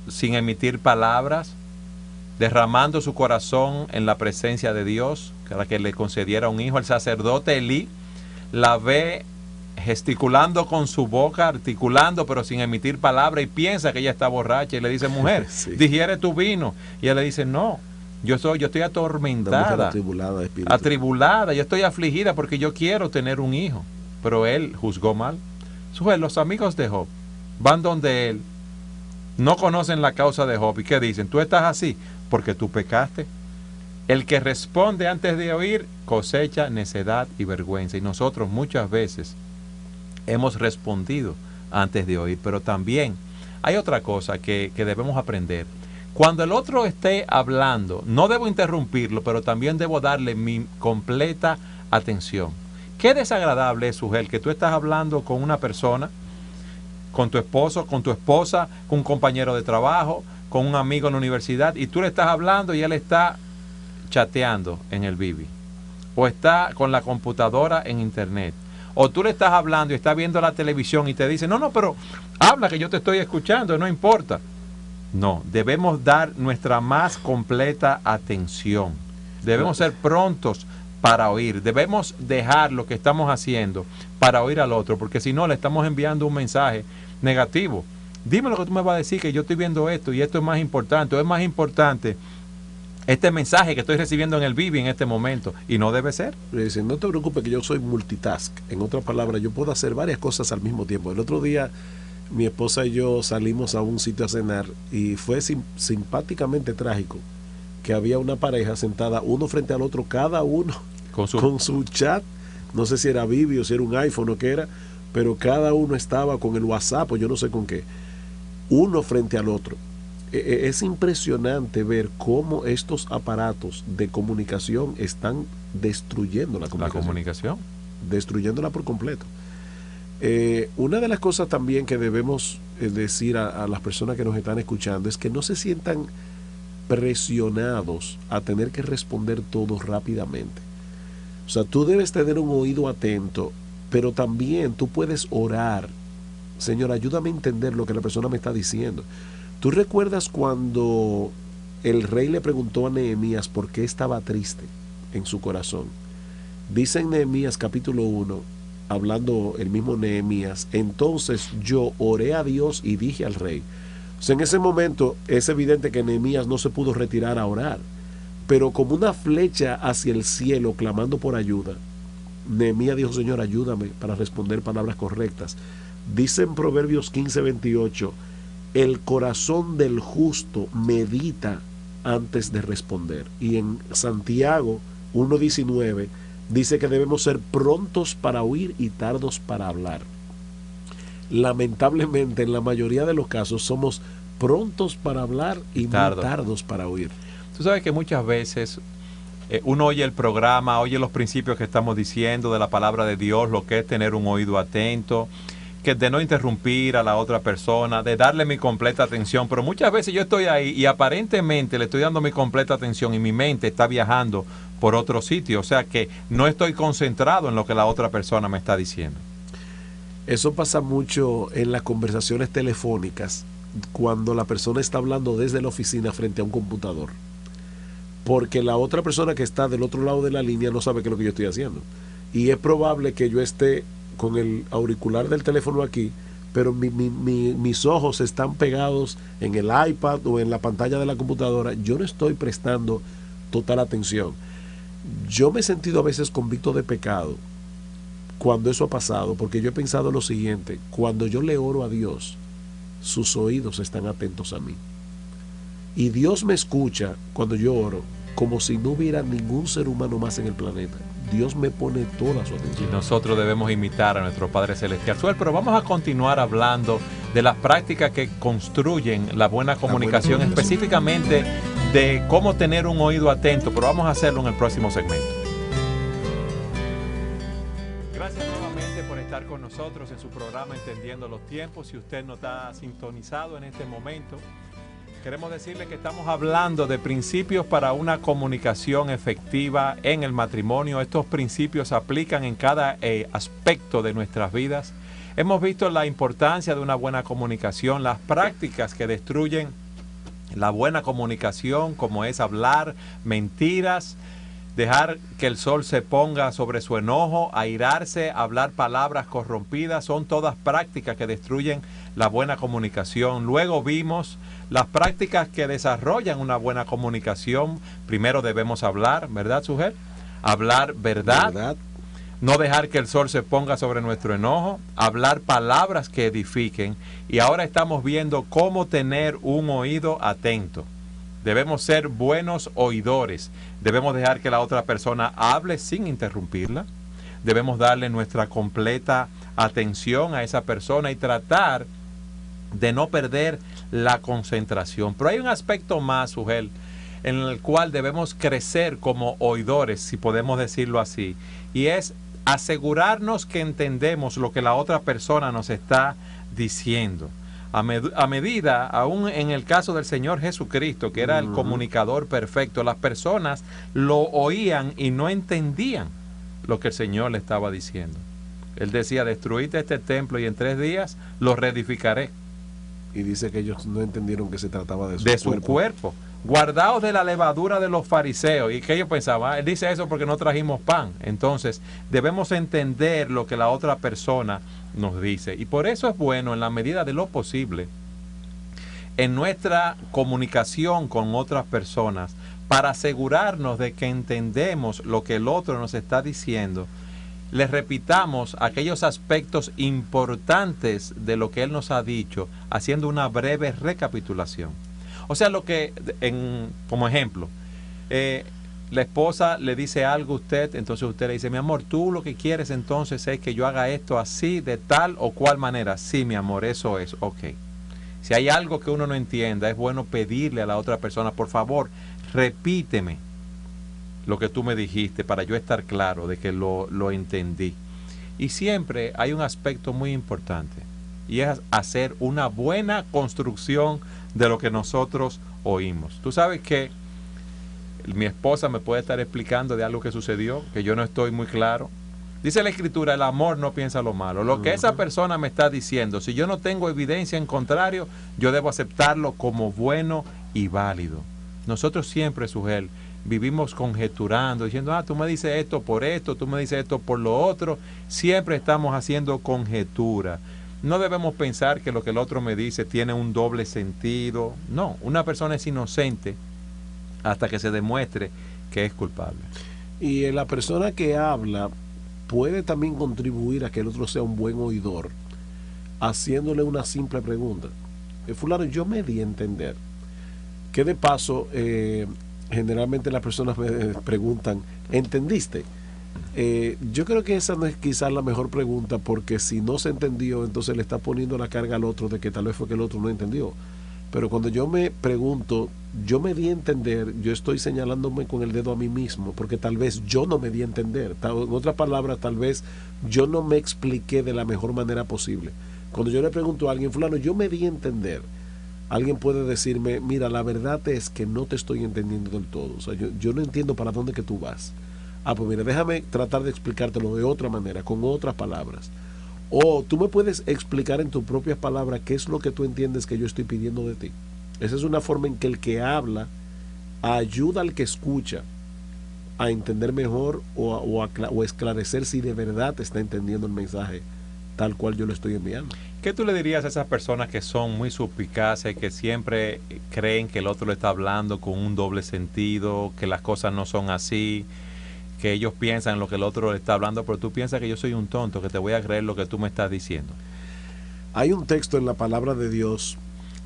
sin emitir palabras, derramando su corazón en la presencia de Dios para que le concediera un hijo. El sacerdote Elí la ve gesticulando con su boca, articulando pero sin emitir palabra, y piensa que ella está borracha y le dice, mujer, sí, digiere tu vino. Y ella le dice, no, yo estoy atormentada, atribulada, yo estoy afligida porque yo quiero tener un hijo. Pero él juzgó mal. Los amigos de Job van donde él, no conocen la causa de Job, y ¿qué dicen? Tú estás así porque tú pecaste. El que responde antes de oír cosecha necedad y vergüenza. Y nosotros muchas veces hemos respondido antes de oír. Pero también hay otra cosa que debemos aprender, Cuando el otro esté hablando, no debo interrumpirlo, pero también debo darle mi completa atención. Qué desagradable es, Sugel, que tú estás hablando con una persona, con tu esposo, con tu esposa, con un compañero de trabajo, con un amigo en la universidad, y tú le estás hablando y él está chateando en el Bibi, o está con la computadora en internet, o tú le estás hablando y está viendo la televisión y te dice, no, pero habla que yo te estoy escuchando, no importa. No, debemos dar nuestra más completa atención. Debemos ser prontos para oír. Debemos dejar lo que estamos haciendo para oír al otro, porque si no le estamos enviando un mensaje negativo. Dime lo que tú me vas a decir, que yo estoy viendo esto y esto es más importante, o es más importante este mensaje que estoy recibiendo en el Bibi en este momento, y no debe ser. Le dicen, no te preocupes que yo soy multitask. En otras palabras, yo puedo hacer varias cosas al mismo tiempo. El otro día mi esposa y yo salimos a un sitio a cenar y fue simpáticamente trágico que había una pareja sentada uno frente al otro, cada uno con su chat, no sé si era Bibi o si era un iPhone o qué era, pero cada uno estaba con el WhatsApp o yo no sé con qué, uno frente al otro. Es impresionante ver cómo estos aparatos de comunicación están destruyendo la comunicación. Destruyéndola por completo. Una de las cosas también que debemos decir a las personas que nos están escuchando es que no se sientan presionados a tener que responder todo rápidamente. O sea, tú debes tener un oído atento, pero también tú puedes orar. Señor, ayúdame a entender lo que la persona me está diciendo. ¿Tú recuerdas cuando el rey le preguntó a Nehemías por qué estaba triste en su corazón? Dice en Nehemías capítulo 1, hablando el mismo Nehemías, entonces yo oré a Dios y dije al rey. O sea, en ese momento es evidente que Nehemías no se pudo retirar a orar, pero como una flecha hacia el cielo clamando por ayuda, Nehemías dijo, Señor, ayúdame para responder palabras correctas. Dice en Proverbios 15:28, el corazón del justo medita antes de responder. Y en Santiago 1:19 dice que debemos ser prontos para oír y tardos para hablar. Lamentablemente, en la mayoría de los casos somos prontos para hablar y muy tardos para oír. Tú sabes que muchas veces uno oye el programa, oye los principios que estamos diciendo de la palabra de Dios, lo que es tener un oído atento, que de no interrumpir a la otra persona, de darle mi completa atención, pero muchas veces yo estoy ahí y aparentemente le estoy dando mi completa atención y mi mente está viajando por otro sitio, o sea que no estoy concentrado en lo que la otra persona me está diciendo. Eso pasa mucho en las conversaciones telefónicas, cuando la persona está hablando desde la oficina frente a un computador, porque la otra persona que está del otro lado de la línea no sabe qué es lo que yo estoy haciendo, y es probable que yo esté con el auricular del teléfono aquí, pero mis ojos están pegados en el iPad o en la pantalla de la computadora. Yo no estoy prestando total atención. Yo me he sentido a veces convicto de pecado cuando eso ha pasado, porque yo he pensado lo siguiente: cuando yo le oro a Dios, sus oídos están atentos a mí, y Dios me escucha cuando yo oro como si no hubiera ningún ser humano más en el planeta. Dios me pone toda su atención. Y nosotros debemos imitar a nuestro Padre Celestial. Pero vamos a continuar hablando de las prácticas que construyen la buena comunicación, específicamente de cómo tener un oído atento, pero vamos a hacerlo en el próximo segmento. Gracias nuevamente por estar con nosotros en su programa Entendiendo los Tiempos. Si usted no está sintonizado en este momento, queremos decirle que estamos hablando de principios para una comunicación efectiva en el matrimonio. Estos principios se aplican en cada aspecto de nuestras vidas. Hemos visto la importancia de una buena comunicación, las prácticas que destruyen la buena comunicación, como es hablar mentiras, dejar que el sol se ponga sobre su enojo, airarse, hablar palabras corrompidas, son todas prácticas que destruyen la buena comunicación. Luego vimos las prácticas que desarrollan una buena comunicación. Primero debemos hablar, ¿verdad, Sugel? Hablar verdad. No dejar que el sol se ponga sobre nuestro enojo, hablar palabras que edifiquen. Y ahora estamos viendo cómo tener un oído atento. Debemos ser buenos oidores. Debemos dejar que la otra persona hable sin interrumpirla. Debemos darle nuestra completa atención a esa persona y tratar de no perder la concentración. Pero hay un aspecto más, Sugel, en el cual debemos crecer como oidores, si podemos decirlo así, y es asegurarnos que entendemos lo que la otra persona nos está diciendo. A medida, aún en el caso del Señor Jesucristo, que era el comunicador perfecto, las personas lo oían y no entendían lo que el Señor le estaba diciendo. Él decía, destruiste este templo y en 3 días lo reedificaré. Y dice que ellos no entendieron que se trataba de su cuerpo. Guardaos de la levadura de los fariseos. ¿Y que ellos pensaban? Él dice eso porque no trajimos pan. Entonces, debemos entender lo que la otra persona nos dice. Y por eso es bueno, en la medida de lo posible, en nuestra comunicación con otras personas, para asegurarnos de que entendemos lo que el otro nos está diciendo, les repitamos aquellos aspectos importantes de lo que él nos ha dicho, haciendo una breve recapitulación. O sea, lo que, como ejemplo, la esposa le dice algo a usted, entonces usted le dice, mi amor, tú lo que quieres entonces es que yo haga esto así, de tal o cual manera. Sí, mi amor, eso es, ok. Si hay algo que uno no entienda, es bueno pedirle a la otra persona, por favor, repíteme lo que tú me dijiste para yo estar claro de que lo entendí. Y siempre hay un aspecto muy importante, y es hacer una buena construcción de lo que nosotros oímos. Tú sabes que mi esposa me puede estar explicando de algo que sucedió, que yo no estoy muy claro. Dice la Escritura, el amor no piensa lo malo. Lo que esa persona me está diciendo, si yo no tengo evidencia en contrario, yo debo aceptarlo como bueno y válido. Nosotros siempre, Sugel, vivimos conjeturando, diciendo, tú me dices esto por esto, tú me dices esto por lo otro. Siempre estamos haciendo conjetura. No debemos pensar que lo que el otro me dice tiene un doble sentido. No, una persona es inocente hasta que se demuestre que es culpable. Y la persona que habla puede también contribuir a que el otro sea un buen oidor, haciéndole una simple pregunta. Fulano, yo me di a entender. Que de paso, generalmente las personas me preguntan, ¿entendiste? Yo creo que esa no es quizás la mejor pregunta, porque si no se entendió, entonces le está poniendo la carga al otro de que tal vez fue que el otro no entendió. Pero cuando yo me pregunto, yo me di a entender, yo estoy señalándome con el dedo a mí mismo, porque tal vez yo no me di a entender. En otras palabras, tal vez yo no me expliqué de la mejor manera posible. Cuando yo le pregunto a alguien, fulano, yo me di a entender, alguien puede decirme, mira, la verdad es que no te estoy entendiendo del todo. O sea, yo no entiendo para dónde que tú vas. Pues mira, déjame tratar de explicártelo de otra manera, con otras palabras. O tú me puedes explicar en tus propias palabras qué es lo que tú entiendes que yo estoy pidiendo de ti. Esa es una forma en que el que habla ayuda al que escucha a entender mejor o esclarecer si de verdad está entendiendo el mensaje tal cual yo lo estoy enviando. ¿Qué tú le dirías a esas personas que son muy suspicaces, que siempre creen que el otro le está hablando con un doble sentido, que las cosas no son así, que ellos piensan lo que el otro le está hablando, pero tú piensas que yo soy un tonto, que te voy a creer lo que tú me estás diciendo? Hay un texto en la palabra de Dios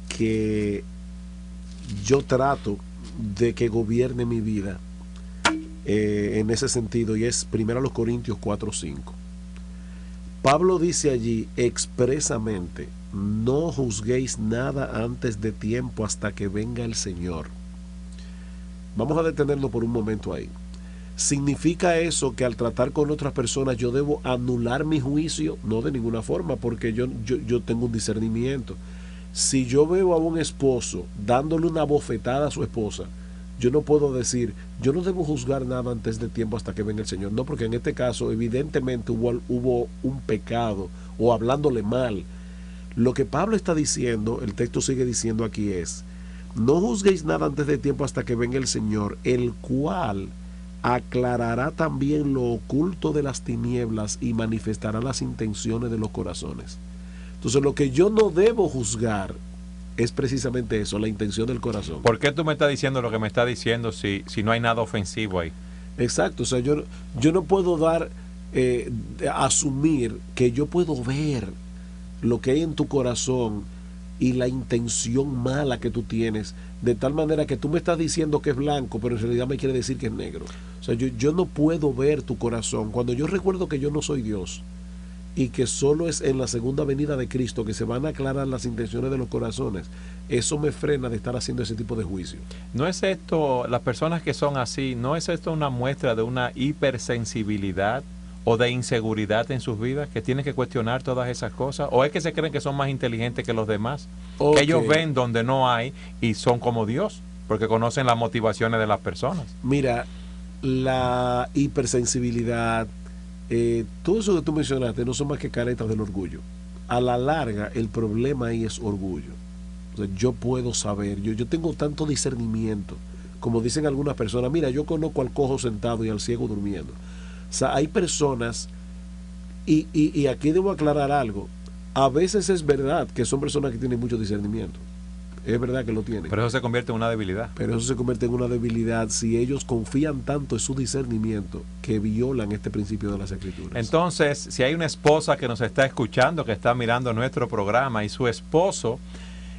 que yo trato de que gobierne mi vida en ese sentido, y es 1 Corintios 4:5. Pablo dice allí expresamente, no juzguéis nada antes de tiempo hasta que venga el Señor. Vamos a detenernos por un momento ahí. ¿Significa eso que al tratar con otras personas yo debo anular mi juicio? No, de ninguna forma, porque yo tengo un discernimiento. Si yo veo a un esposo dándole una bofetada a su esposa, yo no puedo decir, yo no debo juzgar nada antes de tiempo hasta que venga el Señor. No, porque en este caso evidentemente hubo un pecado o hablándole mal. Lo que Pablo está diciendo, el texto sigue diciendo aquí es, no juzguéis nada antes de tiempo hasta que venga el Señor, el cual aclarará también lo oculto de las tinieblas y manifestará las intenciones de los corazones. Entonces lo que yo no debo juzgar es precisamente eso, la intención del corazón. ¿Por qué tú me estás diciendo lo que me estás diciendo si no hay nada ofensivo ahí? Exacto, o sea, yo no puedo asumir que yo puedo ver lo que hay en tu corazón y la intención mala que tú tienes, de tal manera que tú me estás diciendo que es blanco, pero en realidad me quiere decir que es negro. O sea, yo no puedo ver tu corazón. Cuando yo recuerdo que yo no soy Dios y que solo es en la segunda venida de Cristo que se van a aclarar las intenciones de los corazones, eso me frena de estar haciendo ese tipo de juicio. ¿No es esto, las personas que son así, no es esto una muestra de una hipersensibilidad o de inseguridad en sus vidas, que tienen que cuestionar todas esas cosas? ¿O es que se creen que son más inteligentes que los demás? Okay. Que ellos ven donde no hay y son como Dios, porque conocen las motivaciones de las personas. Mira, la hipersensibilidad, todo eso que tú mencionaste no son más que caretas del orgullo. A la larga, el problema ahí es orgullo. O sea, yo puedo saber, yo tengo tanto discernimiento, como dicen algunas personas, mira, yo conozco al cojo sentado y al ciego durmiendo. O sea, hay personas, y aquí debo aclarar algo, a veces es verdad que son personas que tienen mucho discernimiento. Es verdad que lo tienen. Pero eso se convierte en una debilidad. Pero eso se convierte en una debilidad si ellos confían tanto en su discernimiento que violan este principio de las Escrituras. Entonces, si hay una esposa que nos está escuchando, que está mirando nuestro programa y su esposo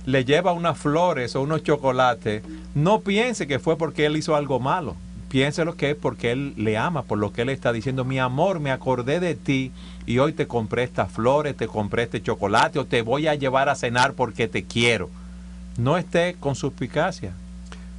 le lleva unas flores o unos chocolates, no piense que fue porque él hizo algo malo. Piénselo que es porque él le ama, por lo que él está diciendo, mi amor, me acordé de ti y hoy te compré estas flores, te compré este chocolate o te voy a llevar a cenar porque te quiero. No esté con suspicacia.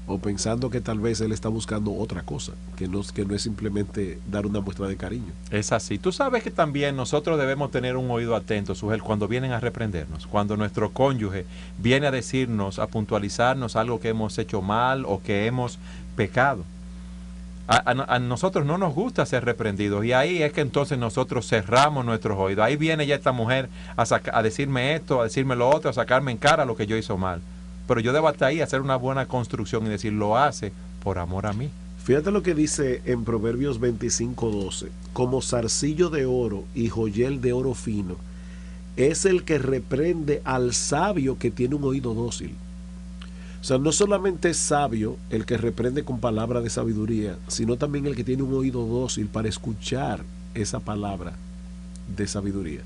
O pensando que tal vez él está buscando otra cosa, que no es simplemente dar una muestra de cariño. Es así. Tú sabes que también nosotros debemos tener un oído atento, Sujel, cuando vienen a reprendernos, cuando nuestro cónyuge viene a decirnos, a puntualizarnos algo que hemos hecho mal o que hemos pecado. A nosotros no nos gusta ser reprendidos y ahí es que entonces nosotros cerramos nuestros oídos. Ahí viene ya esta mujer a decirme esto, a decirme lo otro, a sacarme en cara lo que yo hizo mal. Pero yo debo hasta ahí hacer una buena construcción y decir, lo hace por amor a mí. Fíjate lo que dice en Proverbios 25:12. Como zarcillo de oro y joyel de oro fino, es el que reprende al sabio que tiene un oído dócil. O sea, no solamente es sabio el que reprende con palabra de sabiduría, sino también el que tiene un oído dócil para escuchar esa palabra de sabiduría.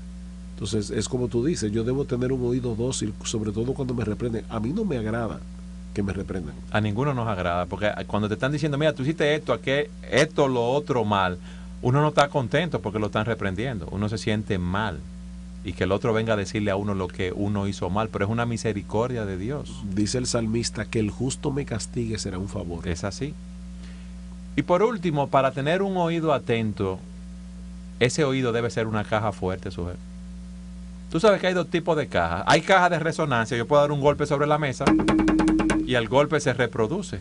Entonces, es como tú dices, yo debo tener un oído dócil, sobre todo cuando me reprenden. A mí no me agrada que me reprendan. A ninguno nos agrada, porque cuando te están diciendo, mira, tú hiciste esto, esto, lo otro mal, uno no está contento porque lo están reprendiendo, uno se siente mal. Y que el otro venga a decirle a uno lo que uno hizo mal, pero es una misericordia de Dios. Dice el salmista, que el justo me castigue será un favor. Es así. Y por último, para tener un oído atento, ese oído debe ser una caja fuerte, Sujel. Tú sabes que hay dos tipos de cajas. Hay cajas de resonancia, yo puedo dar un golpe sobre la mesa y el golpe se reproduce.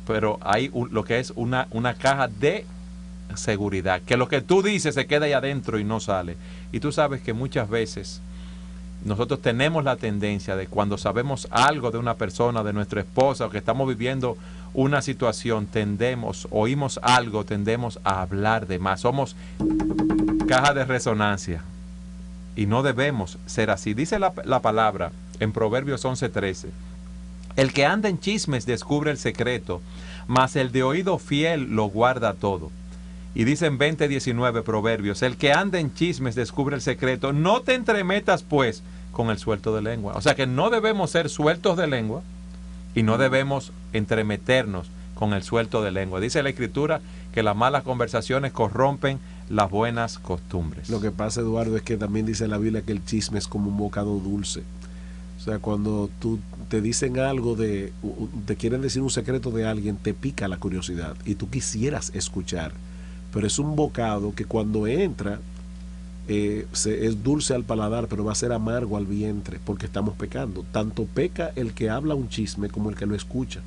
Pero hay lo que es una caja de seguridad, que lo que tú dices se queda ahí adentro y no sale. Y tú sabes que muchas veces nosotros tenemos la tendencia de cuando sabemos algo de una persona, de nuestra esposa, o que estamos viviendo una situación, oímos algo, tendemos a hablar de más. Somos caja de resonancia y no debemos ser así. Dice la palabra en Proverbios 11:13, el que anda en chismes descubre el secreto, mas el de oído fiel lo guarda todo. Y dice en 20:19 Proverbios, el que anda en chismes descubre el secreto, no te entremetas pues con el suelto de lengua. O sea que no debemos ser sueltos de lengua y no debemos entremeternos con el suelto de lengua. Dice la Escritura que las malas conversaciones corrompen las buenas costumbres. Lo que pasa, Eduardo, es que también dice la Biblia que el chisme es como un bocado dulce. O sea, cuando tú te dicen algo te quieren decir un secreto de alguien, te pica la curiosidad y tú quisieras escuchar. Pero es un bocado que cuando entra es dulce al paladar, pero va a ser amargo al vientre, porque estamos pecando. Tanto peca el que habla un chisme como el que lo escucha.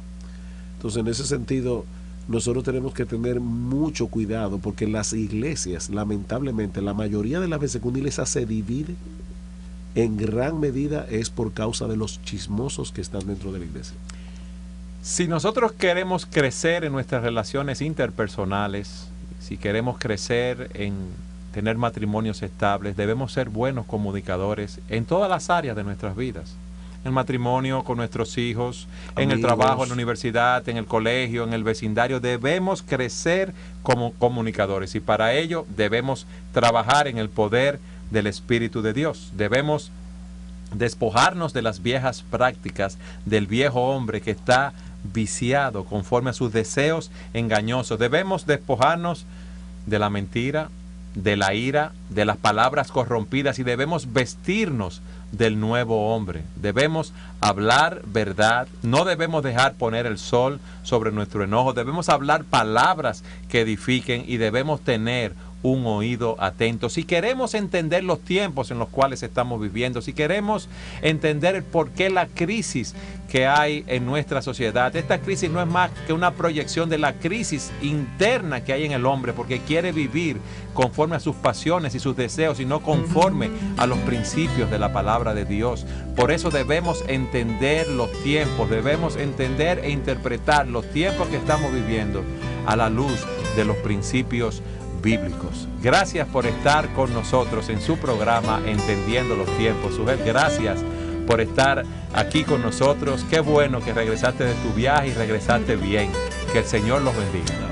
Entonces, en ese sentido, nosotros tenemos que tener mucho cuidado, porque las iglesias, lamentablemente, la mayoría de las veces que una iglesia se divide, en gran medida es por causa de los chismosos que están dentro de la iglesia. Si nosotros queremos crecer en nuestras relaciones interpersonales, si queremos crecer en tener matrimonios estables, debemos ser buenos comunicadores en todas las áreas de nuestras vidas. En el matrimonio, con nuestros hijos, en el trabajo, en la universidad, en el colegio, en el vecindario. Debemos crecer como comunicadores y para ello debemos trabajar en el poder del Espíritu de Dios. Debemos despojarnos de las viejas prácticas del viejo hombre que está viciado conforme a sus deseos engañosos. Debemos despojarnos de la mentira, de la ira, de las palabras corrompidas, y debemos vestirnos del nuevo hombre. Debemos hablar verdad, no debemos dejar poner el sol sobre nuestro enojo, debemos hablar palabras que edifiquen y debemos tener un oído atento. Si queremos entender los tiempos en los cuales estamos viviendo, si queremos entender el por qué la crisis que hay en nuestra sociedad, esta crisis no es más que una proyección de la crisis interna que hay en el hombre, porque quiere vivir conforme a sus pasiones y sus deseos y no conforme a los principios de la palabra de Dios. Por eso debemos entender los tiempos, debemos entender e interpretar los tiempos que estamos viviendo a la luz de los principios bíblicos. Gracias por estar con nosotros en su programa Entendiendo los Tiempos. Sujel, gracias por estar aquí con nosotros. Qué bueno que regresaste de tu viaje y regresaste bien. Que el Señor los bendiga.